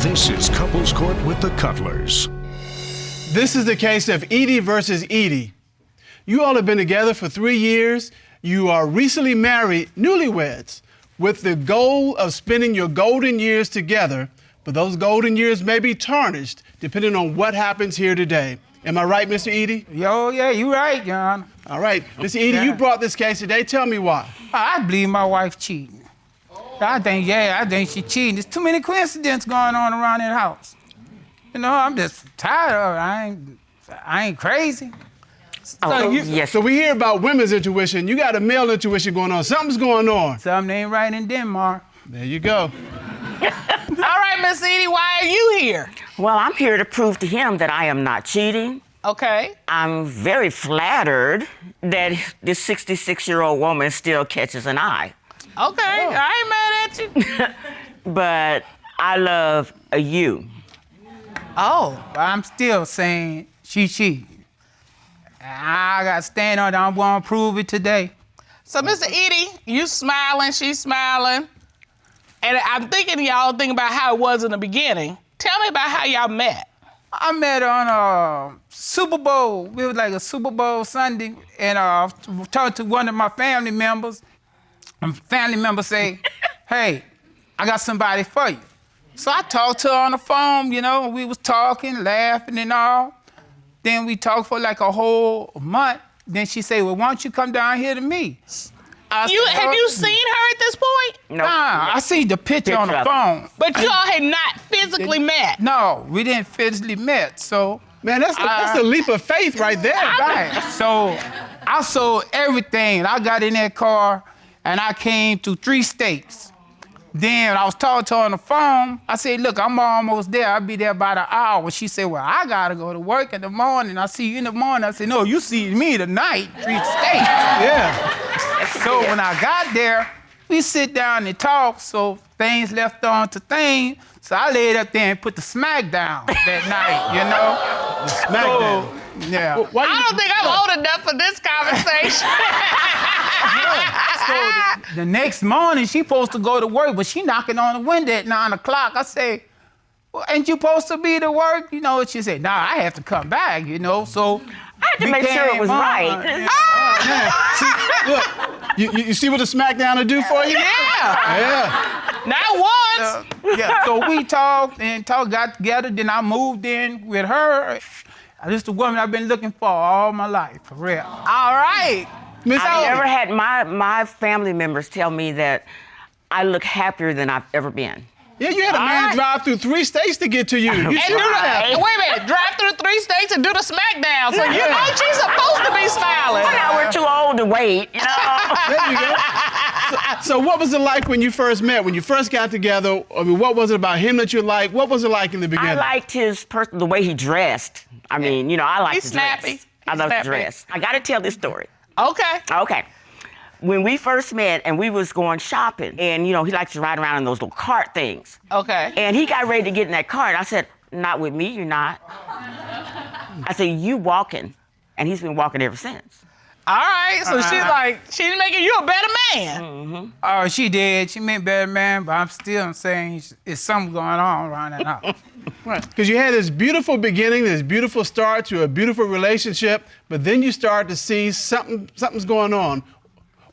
This is Couples Court with the Cutlers. This is the case of Eady versus Edie. You all have been together for 3 years. You are recently married, newlyweds, with the goal of spending your golden years together, but those golden years may be tarnished depending on what happens here today. Am I right, Mr. Eady? Yo, yeah, you right, John. All right. Mr. Eady, you brought this case today. Tell me why. I believe my wife cheating. I think she cheating. There's too many coincidences going on around that house. You know, I'm just tired of it. I ain't crazy. So we hear about women's intuition. You got a male intuition going on. Something's going on. Something ain't right in Denmark. There you go. All right, Miss Edie, why are you here? Well, I'm here to prove to him that I am not cheating. Okay. I'm very flattered that this 66-year-old woman still catches an eye. Okay, I ain't mad at you. But I love you. Oh. But I'm still saying she cheating. I got to stand on it. I'm going to prove it today. So, Mr. Edie, you smiling, she's smiling. And I'm thinking y'all think about how it was in the beginning. Tell me about how y'all met. I met her on a Super Bowl. It was like a Super Bowl Sunday. And I talked to one of my family members. And family member say, hey, I got somebody for you. So I talked to her on the phone, you know, and we was talking, laughing and all. Then we talked for like a whole month. Then she said, well, why don't you come down here to me? Have you seen her at this point? No. Nah, I see the picture on the phone. But y'all had not physically met. No, we didn't physically met, so. Man, that's a leap of faith right there. Right, so I sold everything. I got in that car and I came to 3 states. Then I was talking to her on the phone. I said, look, I'm almost there. I'll be there about an hour. She said, well, I gotta go to work in the morning. I see you in the morning. I said, no, you see me tonight, 3 states. Yeah. So when I got there, we sit down and talk, so things left on to things. So I laid up there and put the smack down that night, you know? The smackdown. Yeah. Well, I don't think I'm old enough for this conversation. So the next morning, she supposed to go to work, but she knocking on the window at 9 o'clock. I say, well, ain't you supposed to be to work? You know, she said, nah, I have to come back, you know, so. I had to make sure it was right. Look, you see what the smackdown will do for you? Yeah. Yeah. Not once. Yeah, so we talked, got together, then I moved in with her. This is the woman I've been looking for all my life, for real. All right. I've never had my family members tell me that I look happier than I've ever been. Yeah, you had a man drive through 3 states to get to you. You And should have. wait a minute, drive through 3 states and do the smackdown. So you know she's supposed to be smiling. Well, now we're too old to wait, you know? There you go. So what was it like when you first met? When you first got together, I mean, what was it about him that you liked? What was it like in the beginning? I liked the way he dressed. I mean, you know, I like He's to snappy. dress. I love to dress. I got to tell this story. Okay. Okay. When we first met and we was going shopping, and, you know, he likes to ride around in those little cart things. Okay. And he got ready to get in that cart. I said, not with me, you're not. I said, you walking. And he's been walking ever since. All right, so she's making you a better man. Mm-hmm. Oh, she did. She meant better, man, but I'm still saying it's something going on around that house. Right, because you had this beautiful beginning, this beautiful start to a beautiful relationship, but then you start to see something's going on.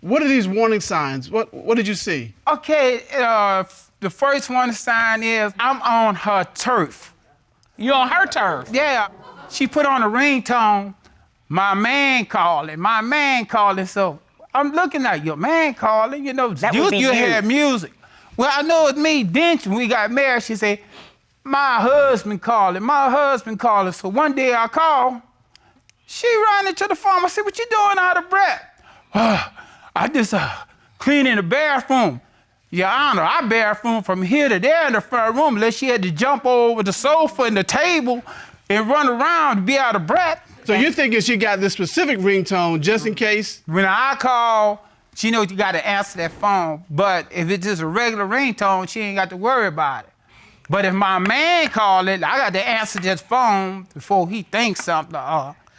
What are these warning signs? What did you see? Okay, the first one sign is I'm on her turf. You on her turf. Yeah, she put on a ringtone, my man calling, so I'm looking at your man calling, you know, That would be you you. hear music. Well, I know it's me. Then when we got married, she said, my husband calling. So one day I called, she ran into the phone. I said, what you doing out of breath? I just cleaning the bathroom. Your Honor, I bathroom from here to there in the front room unless she had to jump over the sofa and the table and run around to be out of breath. So you're thinking she got this specific ringtone just in case? When I call, she knows you got to answer that phone. But if it's just a regular ringtone, she ain't got to worry about it. But if my man call it, I got to answer that phone before he thinks something.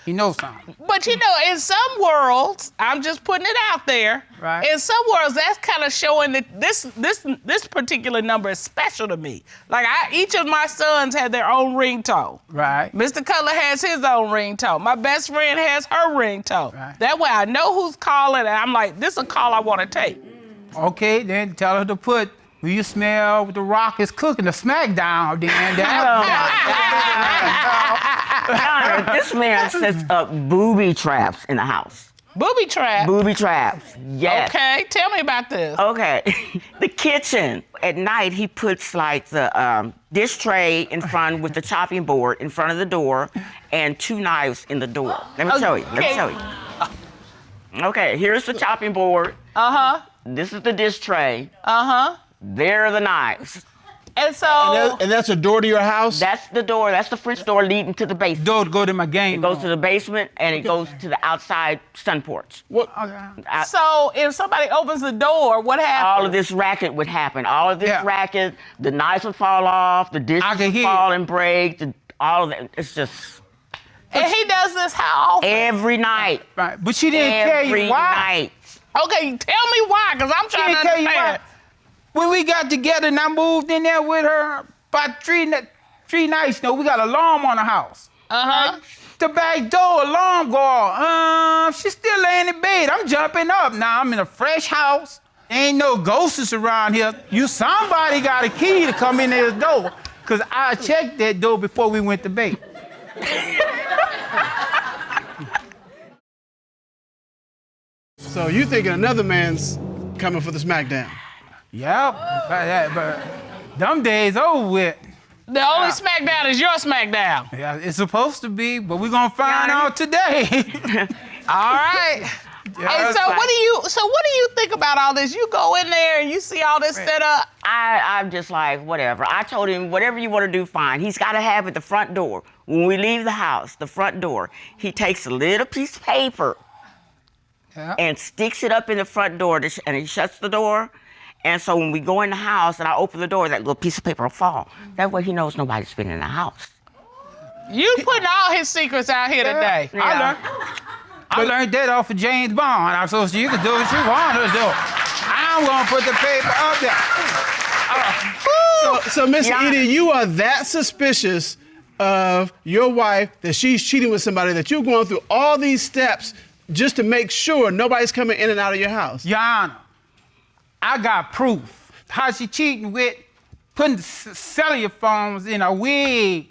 He knows something. But you know, in some worlds, I'm just putting it out there. Right. In some worlds, that's kind of showing that this particular number is special to me. Like each of my sons had their own ringtone. Right. Mr. Cutler has his own ringtone. My best friend has her ringtone. Right. That way I know who's calling, and I'm like, this is a call I want to take. Okay, then tell her to put, will you smell what the Rock is cooking, the smackdown, then. This man sets up booby traps in the house. Booby trap. Booby traps, yes. Okay, tell me about this. Okay, the kitchen. At night, he puts like the dish tray in front with the chopping board in front of the door and 2 knives in the door. Let me show you, let me show you. Okay, here's the chopping board. Uh-huh. This is the dish tray. Uh-huh. There are the knives. And so... And that's a door to your house? That's the door, that's the French door leading to the basement. Door to go to my game. It goes to the basement and it goes to the outside sun porch. What? So if somebody opens the door, what happens? All of this racket would happen. All of this Yeah. racket, the knives would fall off, the dishes I can would hear fall it. and break, all of that. It's just And he does this how often? every night. Right, but she didn't tell Every you why. night. Okay, tell me why, because I'm She trying didn't to tell you why. understand. When we got together and I moved in there with her, about three nights, we got an alarm on the house. Uh-huh. The back door alarm go off. She's still laying in bed. I'm jumping up. Now I'm in a fresh house. Ain't no ghosts around here. Somebody got a key to come in this door. Cause I checked that door before we went to bed. So you thinking another man's coming for the smackdown? Yep, but them days over with. The only smackdown is your smackdown. Yeah, it's supposed to be, but we're gonna find out today. All right. Yeah, And so what do you think about all this? You go in there and you see all this set up. I'm just like, whatever. I told him, whatever you want to do, fine. He's got to have it the front door. When we leave the house, the front door, he takes a little piece of paper and sticks it up in the front door, and he shuts the door. And so when we go in the house and I open the door, that little piece of paper will fall. That way he knows nobody's been in the house. You putting all his secrets out here today. I learned that off of James Bond. So you can do what you want to do. I'm gonna put the paper up there. So Miss Edie, you are that suspicious of your wife that she's cheating with somebody that you're going through all these steps just to make sure nobody's coming in and out of your house. Your Honor, I got proof. How she cheating with putting cellular phones in a wig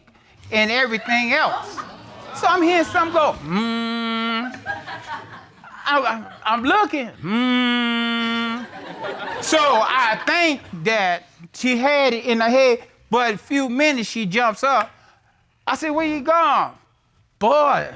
and everything else. So I'm hearing something go, I'm looking, So I think that she had it in her head, but a few minutes she jumps up. I said, where you going? Boy,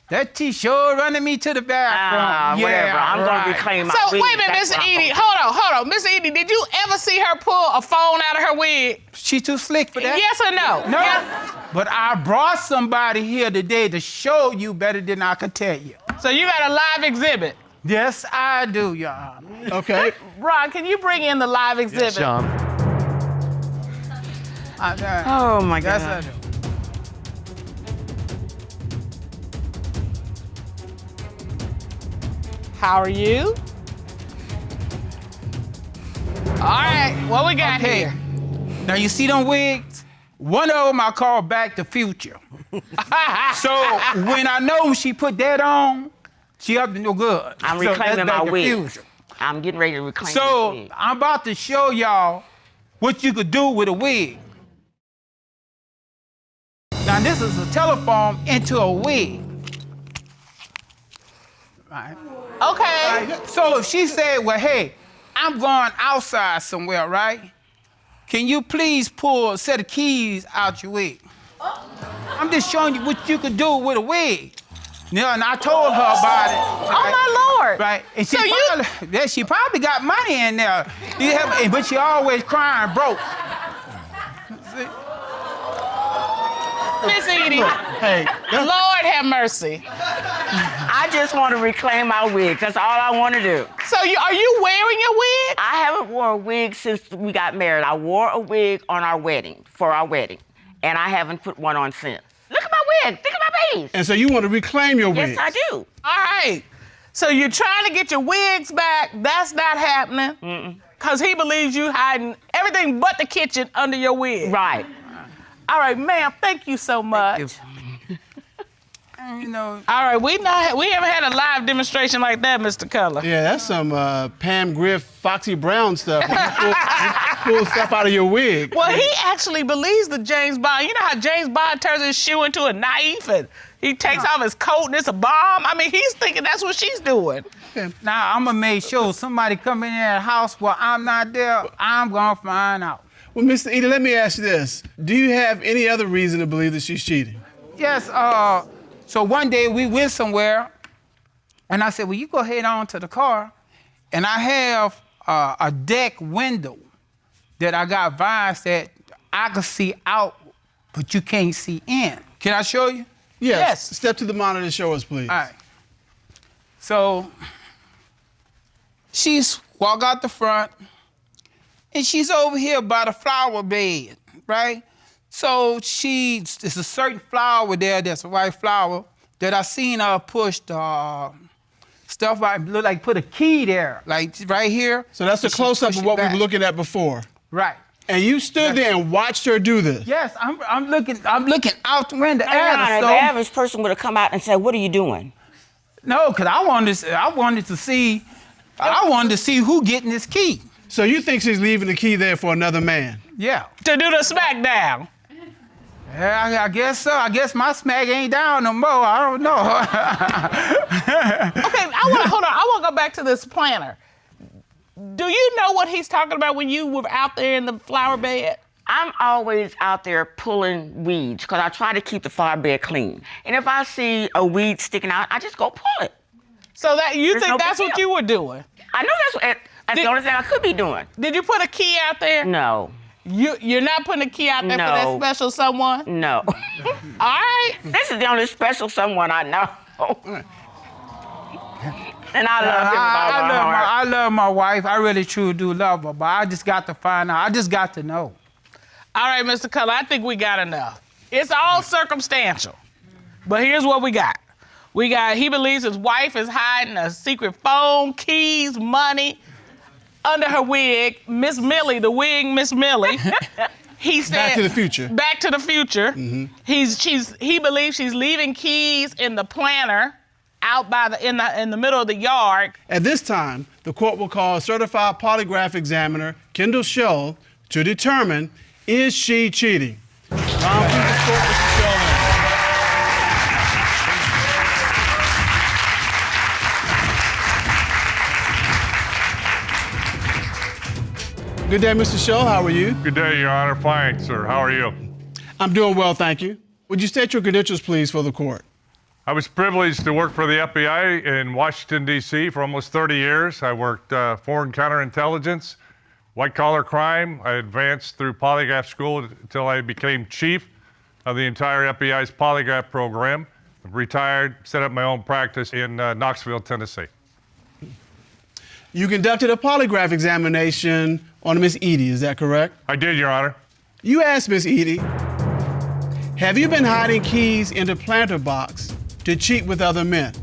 that T-shirt running me to the bathroom. Whatever, I'm going to reclaim my So wig. wait a minute, Miss Edie. Hold on. Miss Edie, did you ever see her pull a phone out of her wig? She too slick for that? Yes or no? No. Yes. But I brought somebody here today to show you better than I could tell you. So you got a live exhibit. Yes, I do, Your Honor. Okay. Ron, can you bring in the live exhibit? Sean. Oh, my God. Yes, I do. How are you? All right, what we got Okay. here? Now, you see them wigs? One of them I call Back to Future. So when I know she put that on, she up to no good. I'm So that's reclaiming Back my to wig. Future. I'm getting ready to reclaim So this wig. I'm about to show y'all what you could do with a wig. Now this is a telephone into a wig. Right. Okay. Right. So if she said, well, hey, I'm going outside somewhere, right? Can you please pull a set of keys out your wig? I'm just showing you what you could do with a wig. Yeah, and I told her about it. Oh, my Lord. Right. And she, So she probably got money in there. But she always crying broke. Miss Edie, Hey, Lord have mercy. I just want to reclaim my wig. That's all I want to do. So are you wearing your wig? I haven't worn a wig since we got married. I wore a wig on our wedding, for our wedding, and I haven't put one on since. Look at my wig. Think of my case. And so you want to reclaim your wigs? Yes, I do. All right. So you're trying to get your wigs back. That's not happening. Because he believes you hiding everything but the kitchen under your wig. Right. All right, ma'am, thank you so much. You know, All right, we haven't had a live demonstration like that, Mr. Color. Yeah, that's some Pam Griff, Foxy Brown stuff. You pull stuff out of your wig. Well, he actually believes the James Bond. You know how James Bond turns his shoe into a knife and he takes off his coat and it's a bomb? I mean, he's thinking that's what she's doing. now I'm gonna make sure somebody come in that house while I'm not there, I'm gonna find out. Well, Mr. Eady, let me ask you this. Do you have any other reason to believe that she's cheating? Yes, so one day we went somewhere, and I said, well, you go ahead on to the car, and I have a deck window that I got vines that I can see out, but you can't see in. Can I show you? Yes. Step to the monitor and show us, please. All right. So she's walk out the front, and she's over here by the flower bed, right? So it's a certain flower there that's a white flower that I seen her push the stuff out, look like put a key there, like right here. So that's the She close-up push of it what we back. were looking at before. Right. And you stood there and watched her do this. Yes, I'm looking out the window Your at Honor, her. the So, average person would have come out and said, what are you doing? no, because I wanted to see who getting this key. So you think she's leaving the key there for another man? Yeah. To do the smackdown. Yeah, I guess so. I guess my smack ain't down no more. I don't know. Okay, hold on. I want to go back to this planner. Do you know what he's talking about when you were out there in the flower bed? I'm always out there pulling weeds because I try to keep the flower bed clean. And if I see a weed sticking out, I just go pull it. So that you There's think no that's big what deal. you were doing? I know that's the only thing I could be doing. Did you put a key out there? No, You're not putting a key out there for that No. special someone? no. All right. This is the only special someone I know. And I love him with all my heart. I love my wife. I really truly do love her, but I just got to find out. I just got to know. All right, Mr. Color, I think we got enough. It's all circumstantial. But here's what we got. He believes his wife is hiding a secret phone, keys, money under her wig. Miss Millie, the wig Miss Millie. He said, Back to the Future. Back to the Future. He believes she's leaving keys in the planter out in the middle of the yard. At this time, the court will call certified polygraph examiner Kendall Shull to determine, is she cheating? Round please report Mr. Shull in. Good day, Mr. Shull. How are you? Good day, Your Honor. Fine, sir. How are you? I'm doing well, thank you. Would you state your credentials, please, for the court? I was privileged to work for the FBI in Washington, D.C. for almost 30 years. I worked foreign counterintelligence, white-collar crime. I advanced through polygraph school until I became chief of the entire FBI's polygraph program. Retired, set up my own practice in Knoxville, Tennessee. You conducted a polygraph examination on Miss Edie, is that correct? I did, Your Honor. You asked Miss Edie, have you been hiding keys in the planter box to cheat with other men?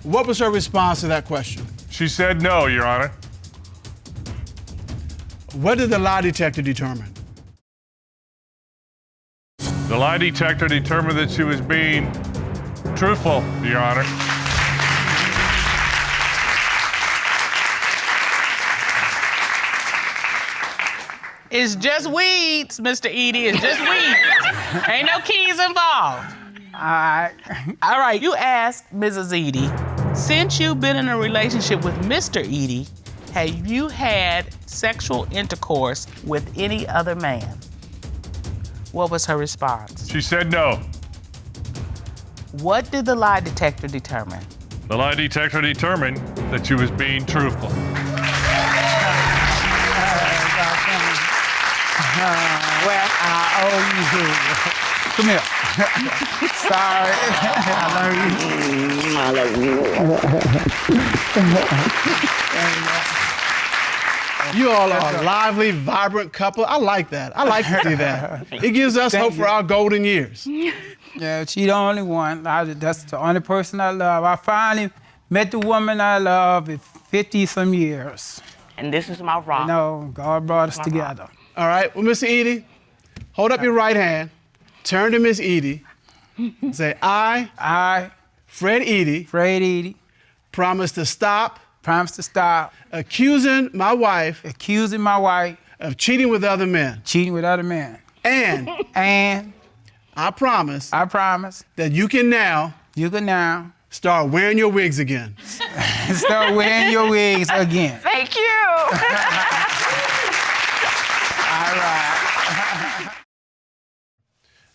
What was her response to that question? She said no, Your Honor. What did the lie detector determine? The lie detector determined that she was being truthful, Your Honor. It's just weeds, Mr. Edie. It's just weeds. Ain't no keys involved. All right, you asked Mrs. Edie, since you've been in a relationship with Mr. Edie, have you had sexual intercourse with any other man? What was her response? She said no. What did the lie detector determine? The lie detector determined that she was being truthful. Well, I owe you. Come here. Sorry. I love you. You all are a lively, vibrant couple. I like that. I like to see that. It gives us hope for our golden years. Yeah, she the only one. That's the only person I love. I finally met the woman I love in 50-some years. And this is my rock. You know, God brought us together. All right, well, Mr. Eady, hold up your right hand, turn to Miss Eady, say, I, Fred Eady, promise to stop accusing my wife of cheating with other men. And I promise that you can now start wearing your wigs again. Start wearing your wigs again. Thank you. All right.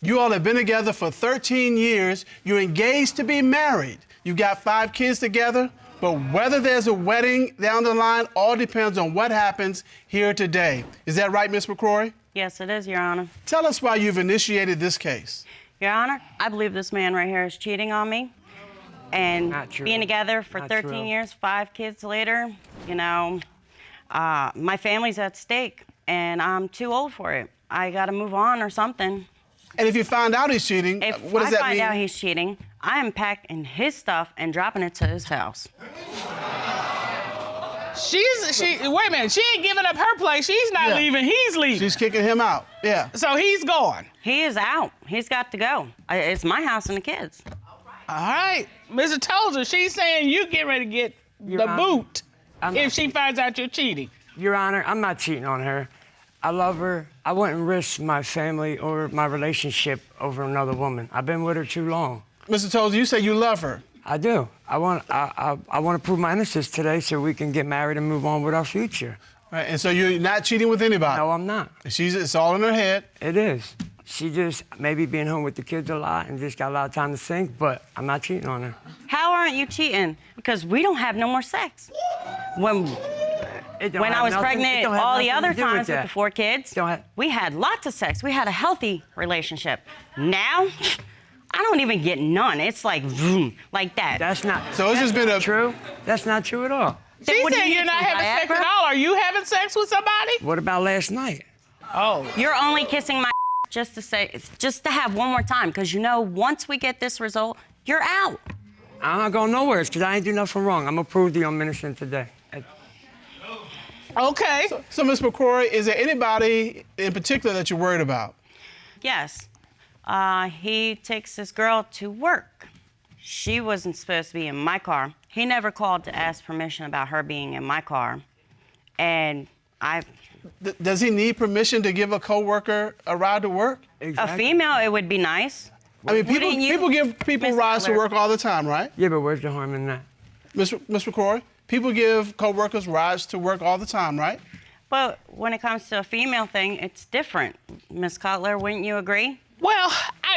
You all have been together for 13 years. You're engaged to be married. You've got 5 kids together, but whether there's a wedding down the line all depends on what happens here today. Is that right, Ms. McCroy? Yes, it is, Your Honor. Tell us why you've initiated this case. Your Honor, I believe this man right here is cheating on me. And being together for 13 years, 5 kids later, you know, my family's at stake, and I'm too old for it. I gotta move on or something. And if you find out he's cheating, what does that mean? If I find out he's cheating, I am packing his stuff and dropping it to his house. Wait a minute, she ain't giving up her place. She's not leaving, he's leaving. She's kicking him out, yeah. So he's gone. He is out. He's got to go. It's my house and the kids. All right, Mr. Tozer, she's saying you get ready to get the boot if she finds out you're cheating. Your Honor, I'm not cheating on her. I love her. I wouldn't risk my family or my relationship over another woman. I've been with her too long. Mr. Tozer, you say you love her. I do. I want to prove my innocence today so we can get married and move on with our future. Right, and so you're not cheating with anybody? No, I'm not. It's all in her head. It is. She just maybe being home with the kids a lot and just got a lot of time to think, but I'm not cheating on her. How aren't you cheating? Because we don't have no more sex. When I was pregnant, all the other times with the 4 kids, we had lots of sex. We had a healthy relationship. Now, I don't even get none. It's like, vroom, like that. That's not. So it's just been true. That's not true at all. She said you're not having sex at all. Are you having sex with somebody? What about last night? Oh. You're only kissing my just to have one more time, because you know once we get this result, you're out. I'm not going nowhere because I ain't do nothing wrong. I'm gonna prove the I'm innocent today. Okay. So Ms. McCroy, is there anybody in particular that you're worried about? Yes. He takes this girl to work. She wasn't supposed to be in my car. He never called to ask permission about her being in my car. And Does he need permission to give a coworker a ride to work? Exactly. A female, it would be nice. I mean, people give people rides to work all the time, right? Yeah, but where's the harm in that? Ms. McCroy, people give coworkers rides to work all the time, right? But when it comes to a female thing, it's different. Ms. Cutler, wouldn't you agree? Well,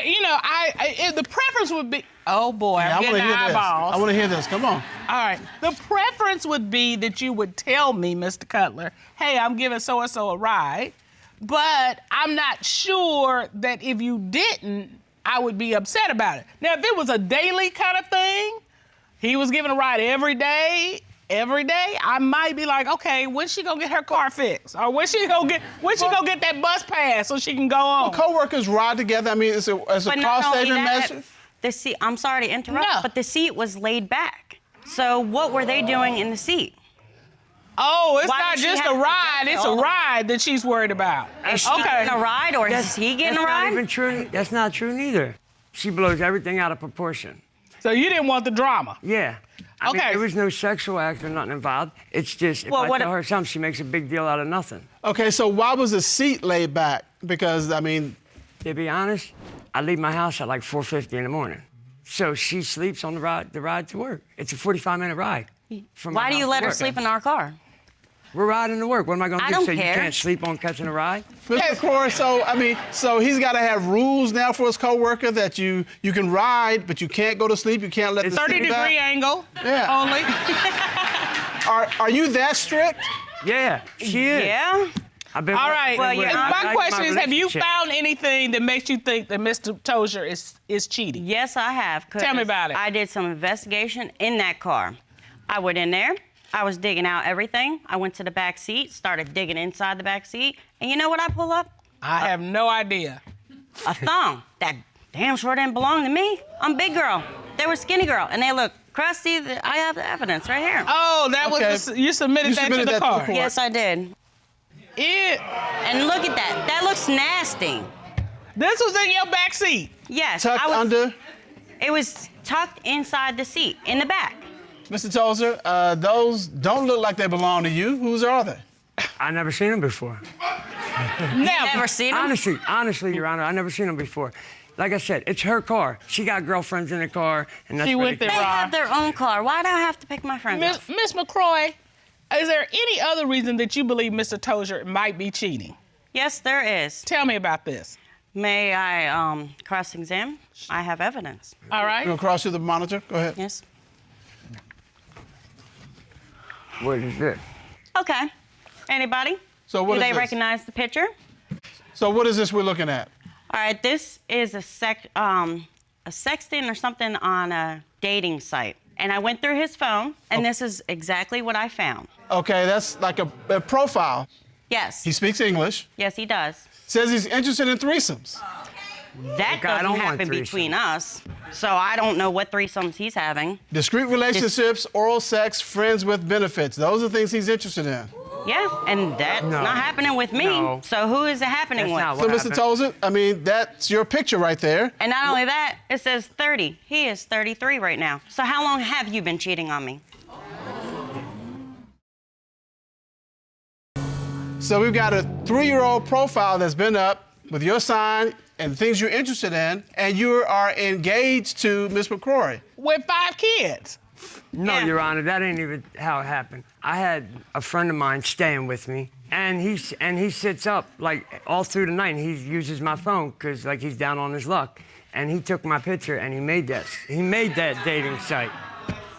the preference would be. Oh boy, I'm getting eyeballs. I want to hear this. Come on. All right. The preference would be that you would tell me, Mr. Cutler, hey, I'm giving so-and-so a ride, but I'm not sure that if you didn't, I would be upset about it. Now, if it was a daily kind of thing, he was giving a ride every day, I might be like, okay, when's she gonna get her car fixed? Or when's she gonna get that bus pass so she can go on? Well, co-workers ride together. I mean, it's a cost-saving measure. The seat, I'm sorry to interrupt, No. but the seat was laid back. So what were they doing in the seat? Oh, it's Why not did she just have a to ride, adjust it's all a the- ride that she's worried about. Is she getting a ride or is he getting a That's ride? not even true. That's not true neither. She blows everything out of proportion. So you didn't want the drama. Yeah. I mean, Okay. there was no sexual act or nothing involved. It's just, if Well, I tell her something, she makes a big deal out of nothing. Okay, so why was the seat laid back? Because, I mean... To be honest, I leave my house at like 4:50 in the morning. So she sleeps on the ride to work. It's a 45-minute ride. Why do you let her sleep in our car? We're riding to work. What am I gonna I do? don't Say care. you can't sleep on catching a ride? Mr. McCroy, so he's got to have rules now for his coworker that you can ride, but you can't go to sleep. You can't let the 30-degree angle Yeah. only. Are you that strict? Yeah, she is. Yeah? I've been All right. Well, yeah, my question is, have you relationship. found anything that makes you think that Mr. Tozer is cheating? Yes, I have. Tell me about it. I did some investigation in that car. I went in there. I was digging out everything. I went to the back seat, started digging inside the back seat, and you know what I pull up? I have no idea. A thong that damn sure didn't belong to me. I'm big girl. They were skinny girl, and they look crusty. I have the evidence right here. Oh, that was you submitted that to the court. Yes, I did. And look at that. That looks nasty. This was in your back seat. Yes. Tucked under? It was tucked inside the seat, in the back. Mr. Tozer, those don't look like they belong to you. Whose are they? I never seen them before. Never seen them? Honestly, Your Honor, I never seen them before. Like I said, it's her car. She got girlfriends in the car, and that's She went there, They have their own car. Why do I have to pick my friends up? Miss McCroy, is there any other reason that you believe Mr. Tozer might be cheating? Yes, there is. Tell me about this. May I cross-examine? I have evidence. All right. You gonna cross through the monitor? Go ahead. Yes. What is this? Okay. Anybody? So what Do is they this? recognize the picture? So what is this we're looking at? All right, this is a sexting or something on a dating site. And I went through his phone, and this is exactly what I found. Okay, that's like a profile. Yes. He speaks English. Yes, he does. Says he's interested in threesomes. That I don't doesn't want happen threesomes. between us, so I don't know what threesomes he's having. Discreet relationships, oral sex, friends with benefits. Those are things he's interested in. Yeah, and that's not happening with me. No. So who is it happening with? So, Mr. Tozer, I mean, that's your picture right there. And not only that, it says 30. He is 33 right now. So how long have you been cheating on me? So we've got a 3-year-old profile that's been up with your sign and things you're interested in, and you are engaged to Miss McCroy. With 5 kids. No, Yeah. Your Honor, that ain't even how it happened. I had a friend of mine staying with me, and he sits up like all through the night. And he uses my phone because like he's down on his luck, and he took my picture and he made that dating site.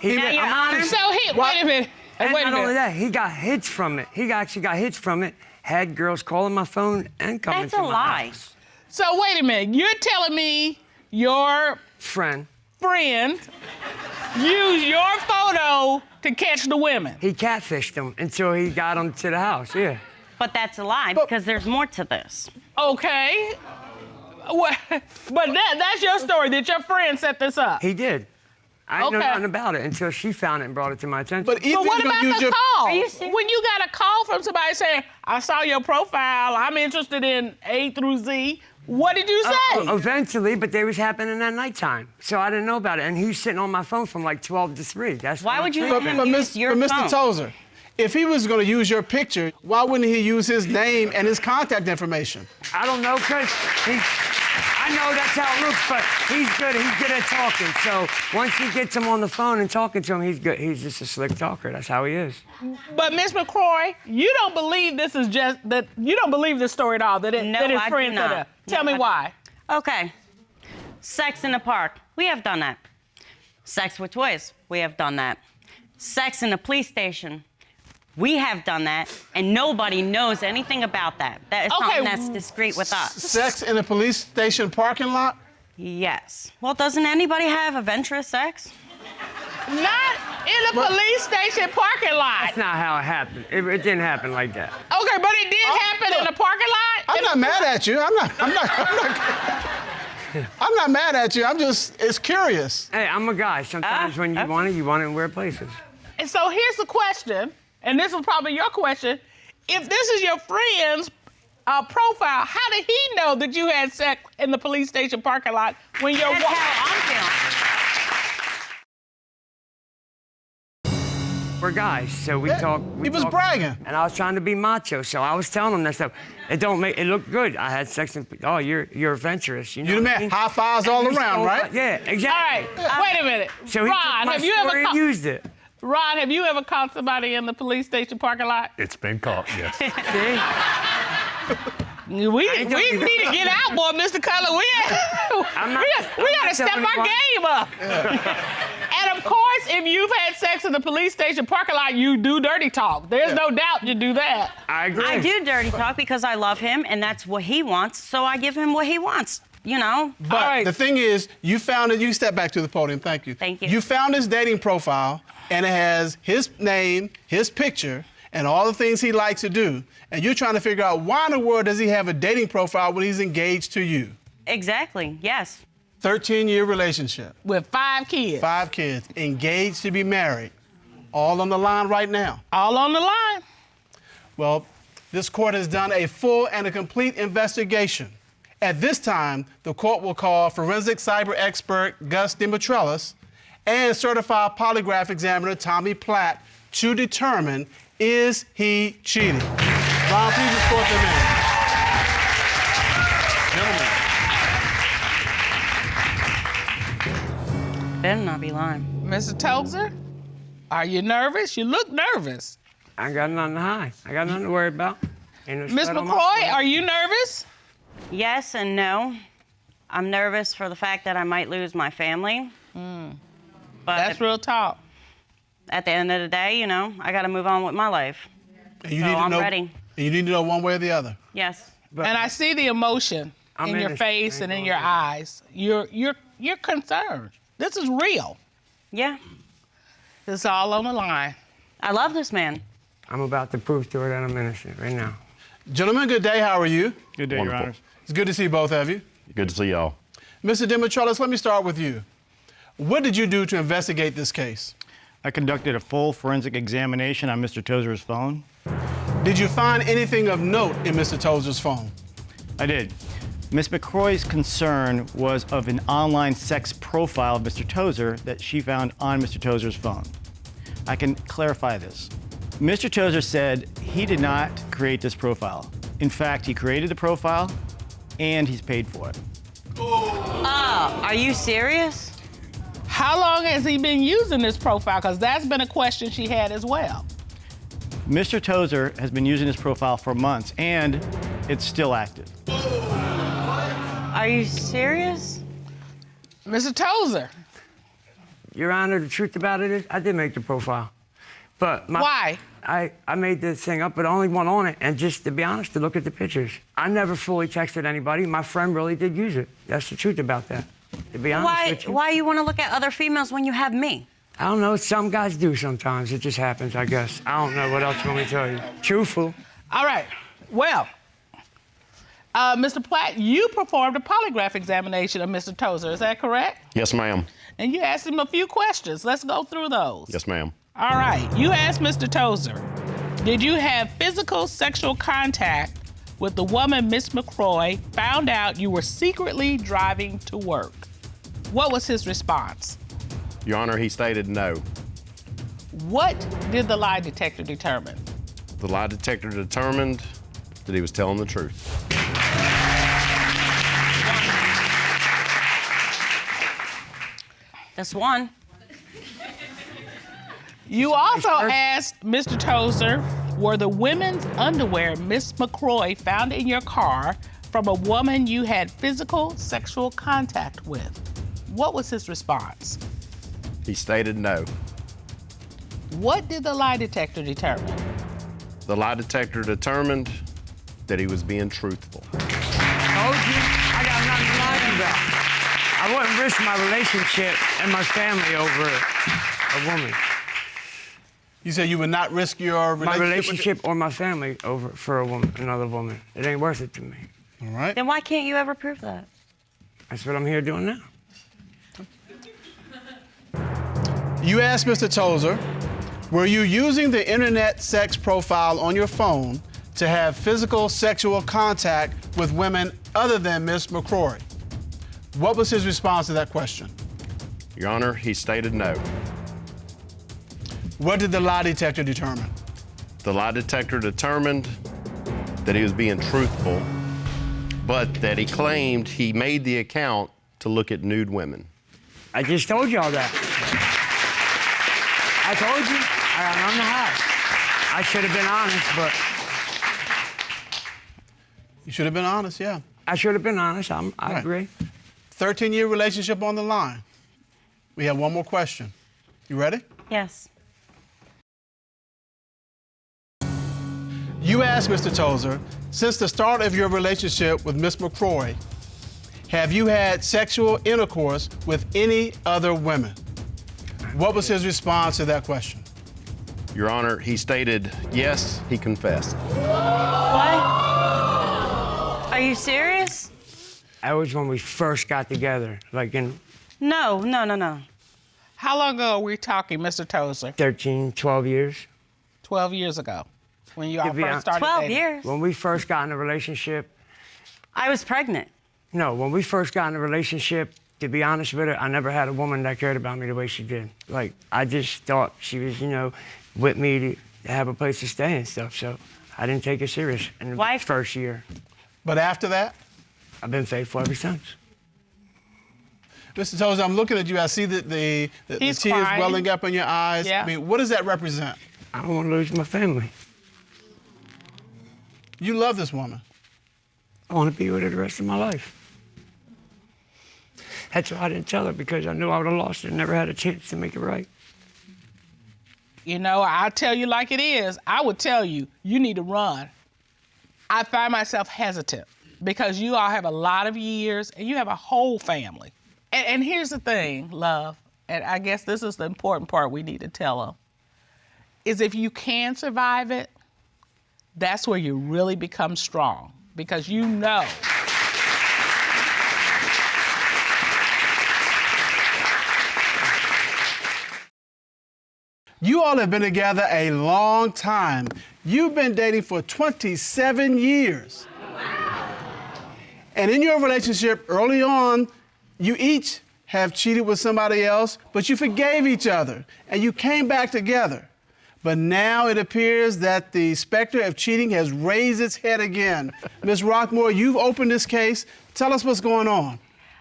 Now, Your Honor, So wait a minute. And Wait a not minute. only that, he got hits from it. He actually got hits from it. Had girls calling my phone and coming That's to a my lie. house. So wait a minute. You're telling me your Friend, friend used your photo to catch the women? he catfished them until he got them to the house. Yeah. but that's a lie because there's more to this. Okay. But that's your story, that your friend set this up. He did. I didn't know Okay. nothing about it until she found it and brought it to my attention. But if But what he's gonna about use the your call? Are you serious? When you got a call from somebody saying, I saw your profile, I'm interested in A through Z, what did you say? Eventually, but they was happening at nighttime, so I didn't know about it. And he's sitting on my phone from like 12 to 3. That's Why what would I'm you saying. let him But use your Mr. phone? Tozer, if he was going to use your picture, why wouldn't he use his name and his contact information? I don't know, because I know that's how it looks, but he's good. He's good at talking. So once he gets him on the phone and talking to him, he's good. He's just a slick talker. That's how he is. But Miss McCroy, you don't believe this is just that you don't believe this story at all. That his I do friend set not. up. Tell No, me I why. Okay. Sex in the park. We have done that. Sex with toys. We have done that. Sex in the police station. We have done that, and nobody knows anything about that. That is Okay. something that's discreet with us. Sex in a police station parking lot? Yes. Well, doesn't anybody have adventurous sex? Not in a police station parking lot. That's not how it happened. It didn't happen like that. Okay, but it did happen in a parking lot. I'm not mad at you. I'm not mad at you. It's curious. Hey, I'm a guy. Sometimes when you want it in weird places. And so here's the question, and this is probably your question. If this is your friend's profile, how did he know that you had sex in the police station parking lot when you're That's how I'm feeling. We're guys, so we Yeah, talk. he was bragging. And I was trying to be macho, so I was telling him that stuff. It looked good. I had sex and you're adventurous. You know You the what I man. mean? High fives all And around, so- right? Yeah, All exactly. right, wait a minute. So he Ron, took my have you story ever and used it. Ron, have you ever caught somebody in the police station parking lot? It's been caught, yes. See? We need to get out, boy, Mr. Cutler. We got to step our game up. And of course, if you've had sex in the police station parking lot, you do dirty talk. There's no doubt you do that. I agree. I do dirty talk because I love him, and that's what he wants, so I give him what he wants, you know? But All right. the thing is, you found it. You can step back to the podium. Thank you. Thank you. You found his dating profile, and it has his name, his picture, and all the things he likes to do. And you're trying to figure out why in the world does he have a dating profile when he's engaged to you? Exactly, yes. 13-year relationship. With 5 kids. 5 kids. Engaged to be married. All on the line right now. All on the line. Well, this court has done a full and a complete investigation. At this time, the court will call forensic cyber expert Gus Dimitrilis and certified polygraph examiner Tommy Platt to determine, is he cheating? Ron, please escort them in. Gentlemen. Better not be lying. Mr. Tozer, are you nervous? You look nervous. I got nothing to hide. I got nothing to worry about. Miss McCroy, are you nervous? Yes and no. I'm nervous for the fact that I might lose my family. But That's real talk. at the end of the day, you know, I got to move on with my life. And you So need to I'm know, ready. And you need to know one way or the other. Yes. And I see the emotion in your face and in your eyes. You're concerned. This is real. Yeah. It's all on the line. I love this man. I'm about to prove to her that I'm innocent right now. Gentlemen, good day. How are you? Good day, Your Honor. It's good to see both of you. Good to see y'all. Mr. Dimitrilis, let me start with you. What did you do to investigate this case? I conducted a full forensic examination on Mr. Tozer's phone. Did you find anything of note in Mr. Tozer's phone? I did. Ms. McCroy's concern was of an online sex profile of Mr. Tozer that she found on Mr. Tozer's phone. I can clarify this. Mr. Tozer said he did not create this profile. In fact, he created the profile and he's paid for it. Are you serious? How long has he been using this profile? Because that's been a question she had as well. Mr. Tozer has been using this profile for months and it's still active. Are you serious? Mr. Tozer. Your Honor, the truth about it is, I did make the profile. But Why? I made this thing up, but only one on it. And just to be honest, to look at the pictures. I never fully texted anybody. My friend really did use it. That's the truth about that. To be honest with you. Why you want to look at other females when you have me? I don't know. Some guys do sometimes. It just happens, I guess. I don't know what else you want me to tell you. Truthful. All right. Well, Mr. Platt, you performed a polygraph examination of Mr. Tozer. Is that correct? Yes, ma'am. And you asked him a few questions. Let's go through those. Yes, ma'am. All right. You asked Mr. Tozer, did you have physical sexual contact with the woman Miss McCroy found out you were secretly driving to work? What was his response? Your Honor, he stated no. What did the lie detector determine? The lie detector determined that he was telling the truth. That's one. You also asked Mr. Tozer, were the women's underwear Miss McCroy found in your car from a woman you had physical sexual contact with? What was his response? He stated no. What did the lie detector determine? The lie detector determined that he was being truthful. Told you, I got nothing to lie about. I wouldn't risk my relationship and my family over a woman. You said you would not risk your My relationship or my family over for a woman, another woman. It ain't worth it to me. All right. Then why can't you ever prove that? That's what I'm here doing now. You asked Mr. Tozer, were you using the internet sex profile on your phone to have physical sexual contact with women other than Miss McCroy? What was his response to that question? Your Honor, he stated no. What did the lie detector determine? The lie detector determined that he was being truthful, but that he claimed he made the account to look at nude women. I just told y'all that. I told you. I got nothing to hide. I should have been honest, but You should have been honest, yeah. I should have been honest. I Right. agree. 13-year relationship on the line. We have one more question. You ready? Yes. You asked Mr. Tozer, since the start of your relationship with Miss McCroy, have you had sexual intercourse with any other women? What was his response to that question? Your Honor, he stated yes, he confessed. What? Are you serious? That was when we first got together, like in No. How long ago are we talking, Mr. Tozer? 13, 12 years. 12 years ago, when you all be first honest. started 12 dating. years. When we first got in a relationship, I was pregnant. no, when we first got in a relationship, to be honest with her, I never had a woman that cared about me the way she did. Like, I just thought she was, with me to have a place to stay and stuff, so I didn't take it serious in the Wife? first year. But after that, I've been faithful ever since. Mr. Tozer, I'm looking at you. I see that the He's tears crying. welling up in your eyes. Yeah. I mean, what does that represent? I don't want to lose my family. You love this woman. I want to be with her the rest of my life. That's why I didn't tell her, because I knew I would have lost her and never had a chance to make it right. I'll tell you like it is. I would tell you, you need to run. I find myself hesitant because you all have a lot of years and you have a whole family. And here's the thing, love, and I guess this is the important part we need to tell them, is if you can survive it, that's where you really become strong, because you know. You all have been together a long time. You've been dating for 27 years. And in your relationship early on, you each have cheated with somebody else, but you forgave each other and you came back together. But now it appears that the specter of cheating has raised its head again. Ms. Roquemore, you've opened this case. Tell us what's going on.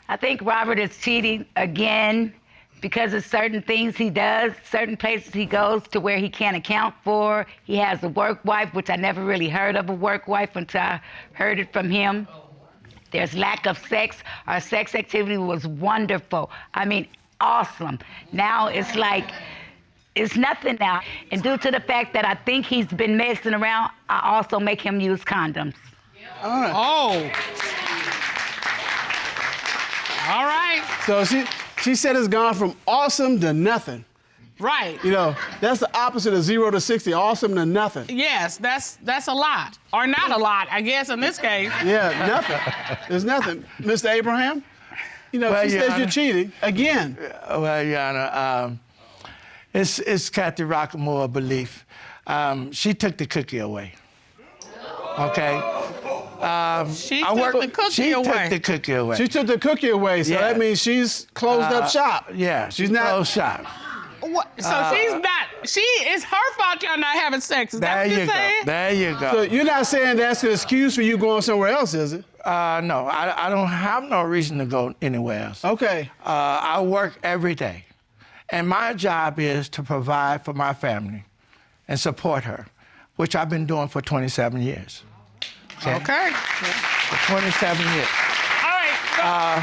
I think Robert is cheating again because of certain things he does, certain places he goes to where he can't account for. He has a work wife, which I never really heard of a work wife until I heard it from him. There's lack of sex. Our sex activity was wonderful. I mean, awesome. Now it's like, it's nothing now. And due to the fact that I think he's been messing around, I also make him use condoms. All right. Oh. All right. So she said it's gone from awesome to nothing. Right. That's the opposite of 0 to 60, awesome to nothing. Yes, that's a lot. Or not a lot, I guess, in this case. Yeah, nothing. There's nothing. Mr. Abraham, she says you're cheating again. Well, Your Honor, it's Kathy Roquemore belief. She took the cookie away. Okay? She took the cookie away. She took the cookie away, so that means she's closed up shop. Yeah, she's not closed shop. What? So it's her fault y'all not having sex. Is that what you're saying? There you go. So you're not saying that's an excuse for you going somewhere else, is it? No, I don't have no reason to go anywhere else. Okay. I work every day. And my job is to provide for my family and support her, which I've been doing for 27 years. Okay. For 27 years. All right.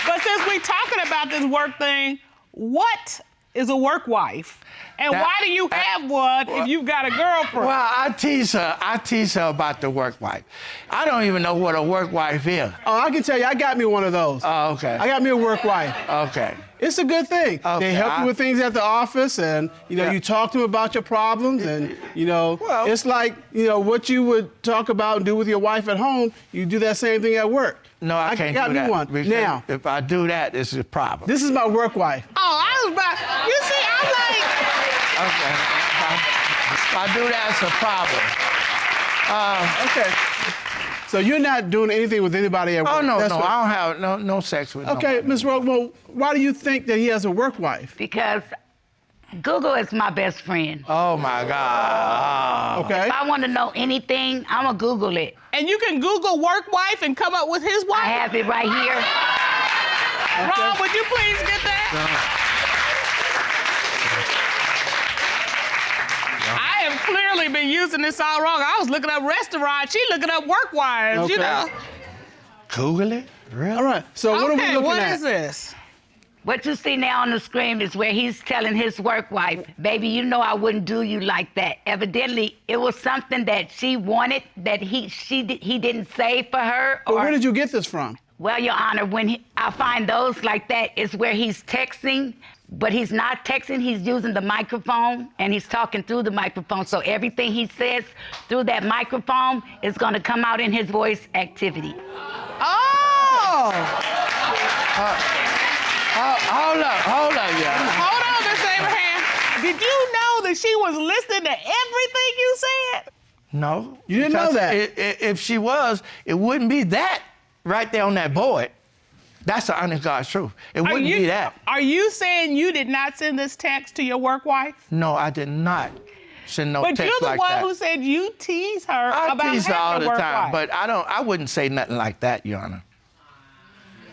But since we're talking about this work thing, what is a work wife? And why do you have one if you've got a girlfriend? Well, I tease her about the work wife. I don't even know what a work wife is. Oh, I can tell you, I got me one of those. Oh, okay. I got me a work wife. Okay. It's a good thing. Okay. They help you with things at the office, and you talk to them about your problems, and it's like what you would talk about and do with your wife at home. You do that same thing at work. No, I can't got do me that. one. Because now, if I do that, it's a problem. this is my work wife. Oh, I was about. You see, I'm like. Okay. If I do that, it's a problem. Okay. So you're not doing anything with anybody at work? Oh, no, That's no. what- I don't have no sex with Okay, nobody. Ms. Roquemore, why do you think that he has a work wife? Because Google is my best friend. Oh, my God. Okay. If I want to know anything, I'm going to Google it. And you can Google work wife and come up with his wife? I have it right here. Ron, would you please get that? I have clearly been using this all wrong. I was looking up restaurants. She looking up work wives, Google it? Really? All right. So what are we looking what at? is this? What you see now on the screen is where he's telling his work wife, baby, you know I wouldn't do you like that. Evidently, it was something that she wanted that he didn't say for her. But where did you get this from? Well, Your Honor, when I find those like that, it's where he's texting, but he's not texting. He's using the microphone, and he's talking through the microphone. So everything he says through that microphone is going to come out in his voice activity. Oh! Oh. Hold up, yeah. Hold on, Mr. Abraham. Did you know that she was listening to everything you said? No. You didn't know that? If she was, it wouldn't be that right there on that board. That's the honest God's truth. It wouldn't be that. Are you saying you did not send this text to your work wife? No, I did not send no text like that. But you're the one who said you tease her about I tease her all having the a work time, wife. but I wouldn't say nothing like that, Your Honor.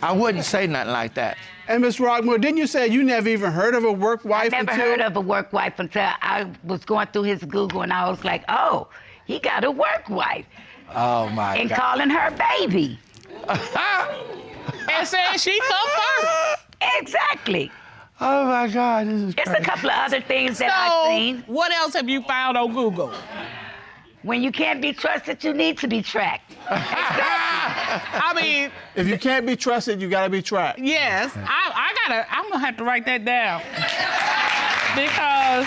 I wouldn't say nothing like that. And Ms. Roquemore, didn't you say you never even heard of a work wife I never heard of a work wife until I was going through his Google and I was like, oh, he got a work wife. Oh, my God. And calling her baby. And saying she come first. Exactly. Oh, my God, this is It's crazy. a couple of other things that I've seen. What else have you found on Google? When you can't be trusted, you need to be tracked. I mean, if you can't be trusted, you gotta be tracked. Yes, I'm gonna have to write that down because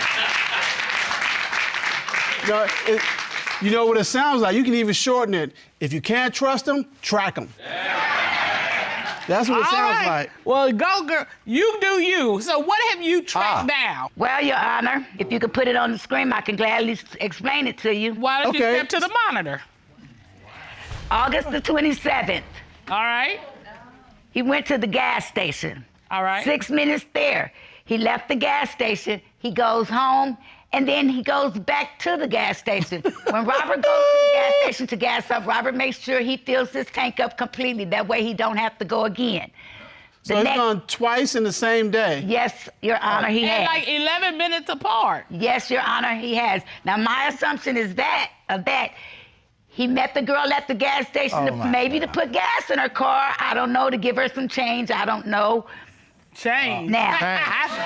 you know what it sounds like. You can even shorten it. If you can't trust them, track them. That's what it sounds like. Well, go girl, you do you. So what have you tracked down? Well, Your Honor, if you could put it on the screen, I can gladly explain it to you. Why don't you step to the monitor? August the 27th. All right. He went to the gas station. All right. 6 minutes there. He left the gas station. He goes home, and then he goes back to the gas station. When Robert goes to the gas station to gas up, Robert makes sure he fills his tank up completely. That way he don't have to go again. So he's gone twice in the same day? Yes, Your Honor, he has. And like 11 minutes apart. Yes, Your Honor, he has. Now, my assumption is that he met the girl at the gas station to put gas in her car. I don't know, to give her some change. I don't know. Change? Now.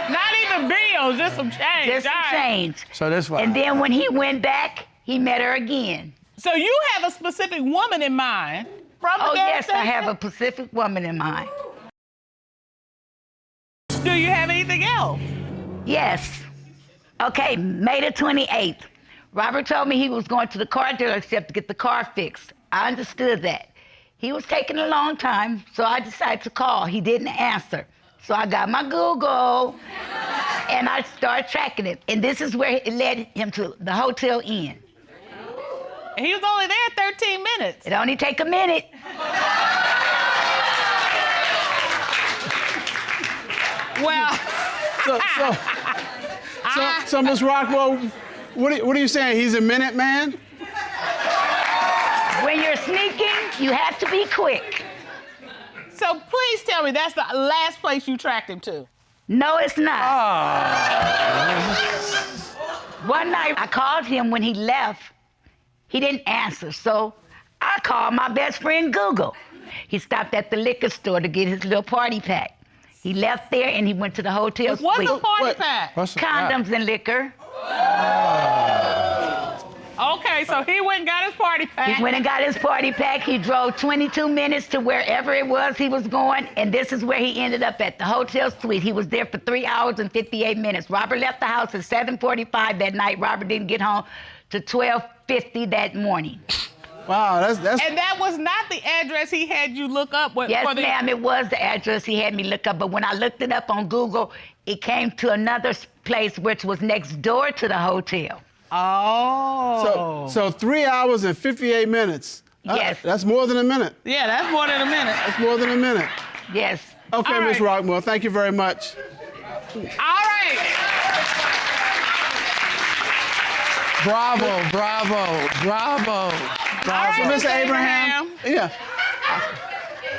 Not even bills, just some change. Just some change. So that's why. And then when he went back, he met her again. So you have a specific woman in mind from the gas yes, station? I have a specific woman in mind. Do you have anything else? Yes. Okay, May the 28th. Robert told me he was going to the car dealership to get the car fixed. I understood that. He was taking a long time, so I decided to call. He didn't answer. So I got my Google, and I started tracking it. And this is where it led him to the Hotel Inn. He was only there 13 minutes. It only take a minute. Well, so Ms. Roquemore, what are you saying? He's a minute man? When you're sneaking, you have to be quick. So please tell me that's the last place you tracked him to. No, it's not. One night, I called him when he left. He didn't answer, so I called my best friend Google. He stopped at the liquor store to get his little party pack. He left there and he went to the hotel suite. What's a party pack? Condoms and liquor. Okay, so he went and got his party pack. He went and got his party pack. He drove 22 minutes to wherever it was he was going, and this is where he ended up at the hotel suite. He was there for 3 hours and 58 minutes. Robert left the house at 7:45 that night. Robert didn't get home till 12:50 that morning. Wow, that's. And that was not the address he had you look up. Yes, ma'am, it was the address he had me look up, but when I looked it up on Google, it came to another place which was next door to the hotel. Oh. So 3 hours and 58 minutes. Yes. That's more than a minute. Yeah, that's more than a minute. That's more than a minute. Yes. Okay, All Ms. right. Roquemore, thank you very much. All right. Bravo, bravo, bravo. All right, So, Mr. Abraham. Yeah.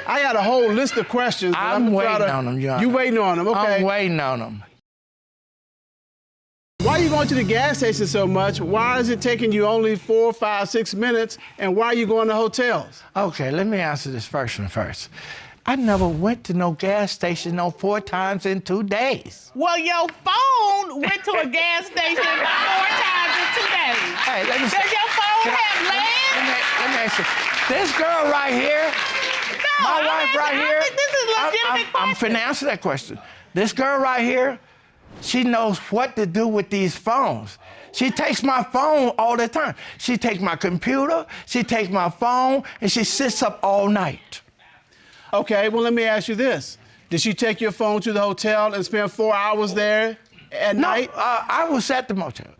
I got a whole list of questions. But I'm waiting on them, John. You waiting on them, okay. I'm waiting on them. Why are you going to the gas station so much? Why is it taking you only 4, 5, 6 minutes? And why are you going to hotels? Okay, let me answer this first one first. I never went to no gas station 4 times in 2 days. Well, your phone went to a gas station 4 times in 2 days. Hey, let me Does your phone have land? Let me ask you. This girl right here, my wife right here. I think this is a legitimate I'm question. finna answer that question. This girl right here, she knows what to do with these phones. She takes my phone all the time. She takes my computer, she takes my phone, and she sits up all night. Okay, well, let me ask you this. Did she take your phone to the hotel and spend 4 hours there at night? I was at the motel.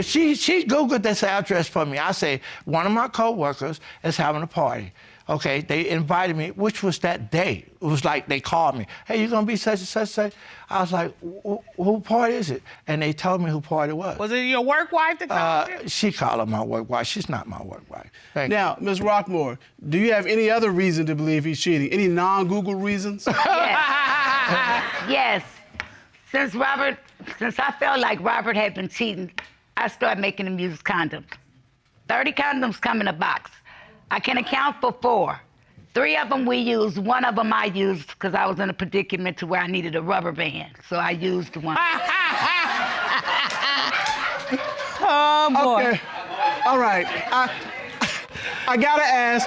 She Googled this address for me. I say, one of my co-workers is having a party. Okay, they invited me, which was that day. It was like they called me. Hey, you gonna be such and such, such? I was like, who party is it? And they told me who party it was. Was it your work wife that called you? She called her my work wife. She's not my work wife. Now, Ms. Roquemore, do you have any other reason to believe he's cheating? Any non-Google reasons? Yes. Since I felt like Robert had been cheating, I started making him use condoms. 30 condoms come in a box. I can account for 4. 3 of them we used. 1 of them I used because I was in a predicament to where I needed a rubber band. So I used 1. Oh, boy. Okay. All right. I gotta ask.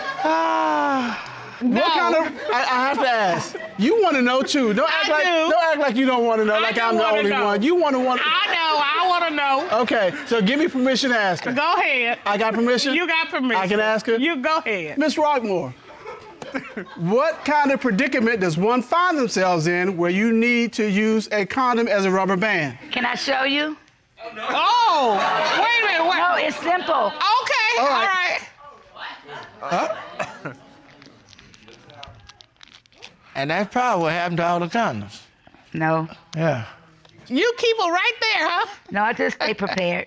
What kind of? I have to ask. You want to know too. Don't act like you don't want to know. Like I'm the only one. You want to know. I want to know. Okay, so give me permission to ask her. Go ahead. I got permission? You got permission. I can ask her? You go ahead. Miss Roquemore, what kind of predicament does one find themselves in where you need to use a condom as a rubber band? Can I show you? Oh, wait a minute. Wait. No, it's simple. Okay, all right. And that's probably what happened to all the condoms. No. Yeah. You keep her right there, huh? No, I just stay prepared.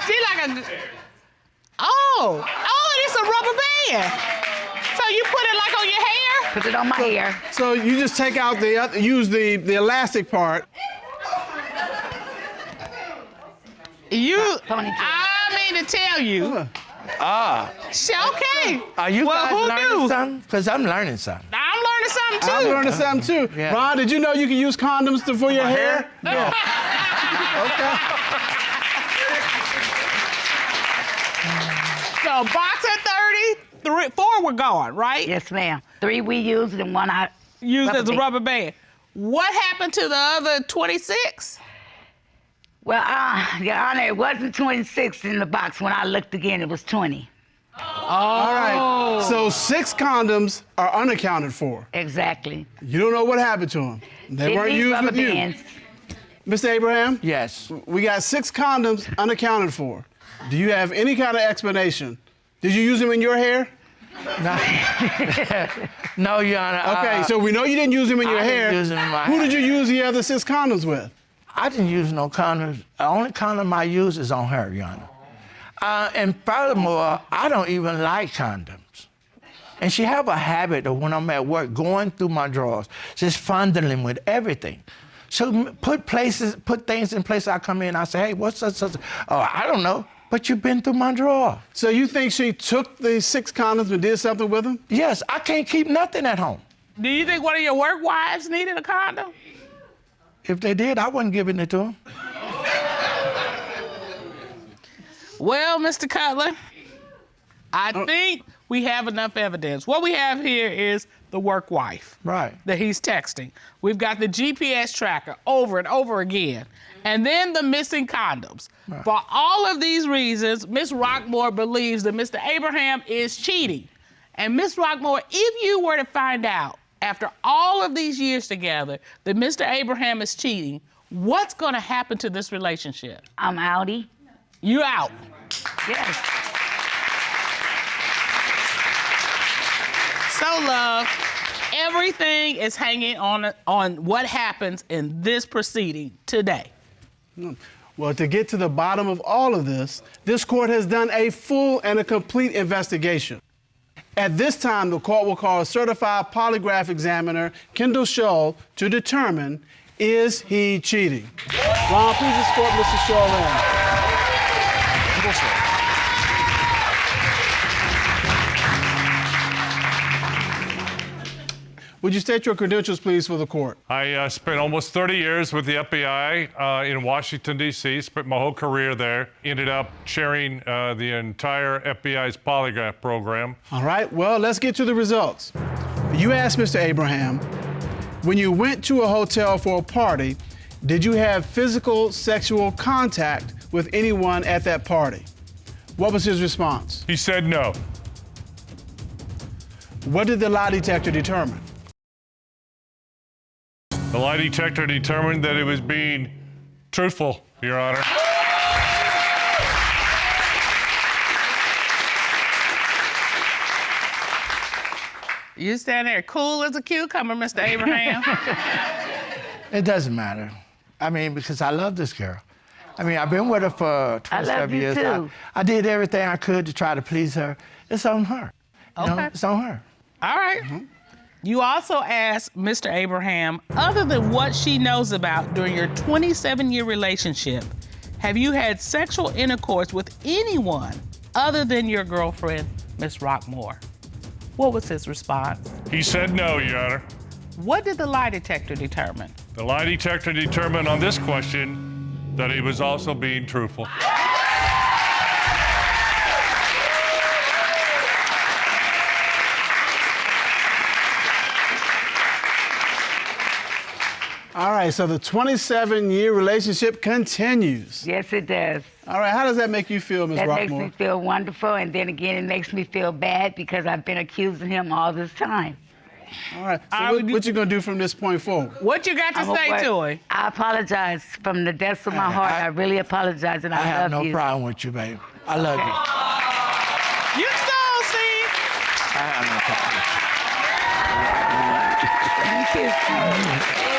She like a... Oh, it's a rubber band. So you put it like on your hair? Put it on my hair. So you just take out use the elastic part. I mean to tell you. Okay. Are you well, guys who learning knew? something? Because I'm learning something. I'm learning something too. I'm learning something too. Yeah. Ron, did you know you can use condoms for your hair? Yeah. Okay. So box at 30, 4 were gone, right? Yes, ma'am. 3 we used and 1 I used as a rubber band. What happened to the other 26? Well, Your Honor, it wasn't 26 in the box. When I looked again, it was 20. All right. So 6 condoms are unaccounted for. Exactly. You don't know what happened to them. They weren't used with you. Mr. Abraham? Yes. We got 6 condoms unaccounted for. Do you have any kind of explanation? Did you use them in your hair? No, Your Honor. Okay, so we know you didn't use them in your hair. Didn't use them in my Who hair. did you use the other 6 condoms with? I didn't use no condoms. The only condom I use is on her, Your Honor. And furthermore, I don't even like condoms. And she have a habit of when I'm at work going through my drawers, just fondling with everything. So put things in place. I come in, I say, hey, what's such? Oh, I don't know. But you've been through my drawer. So you think she took the 6 condoms and did something with them? Yes, I can't keep nothing at home. Do you think one of your work wives needed a condom? If they did, I wasn't giving it to them. Well, Mr. Cutler, I think we have enough evidence. What we have here is the work wife. Right. That he's texting. We've got the GPS tracker over and over again. And then the missing condoms. Right. For all of these reasons, Ms. Roquemore believes that Mr. Abraham is cheating. And Ms. Roquemore, if you were to find out after all of these years together that Mr. Abraham is cheating, what's gonna happen to this relationship? I'm outie. You out. Yes. So, love, everything is hanging on what happens in this proceeding today. Well, to get to the bottom of all of this court has done a full and a complete investigation. At this time, the court will call a certified polygraph examiner, Kendall Shull, to determine, is he cheating? Ron, please escort Mr. Shull in. Would you state your credentials, please, for the court? I spent almost 30 years with the FBI in Washington, D.C., spent my whole career there, ended up chairing the entire FBI's polygraph program. All right, well, let's get to the results. You asked Mr. Abraham, when you went to a hotel for a party, did you have physical sexual contact with anyone at that party? What was his response? He said no. What did the lie detector determine? The lie detector determined that it was being truthful, Your Honor. You stand there cool as a cucumber, Mr. Abraham. It doesn't matter. I mean, because I love this girl. I mean, I've been with her for 27 years. Too. I did everything I could to try to please her. It's on her. You know, Okay. it's on her. All right. You also asked Mr. Abraham, other than what she knows about during your 27-year relationship, have you had sexual intercourse with anyone other than your girlfriend, Miss Roquemore? What was his response? He said no, Your Honor. What did the lie detector determine? The lie detector determined on this question that he was also being truthful. All right, so the 27-year relationship continues. Yes, it does. All right, how does that make you feel, Ms. That makes Roquemore? me feel wonderful, and then again, it makes me feel bad because I've been accusing him all this time. All right, so what you gonna do from this point forward? What you got to say to him? I apologize from the depths of my heart. I really apologize, and I have love no you. problem with you, babe. I love you. You stole, see? I have no problem. You kiss me.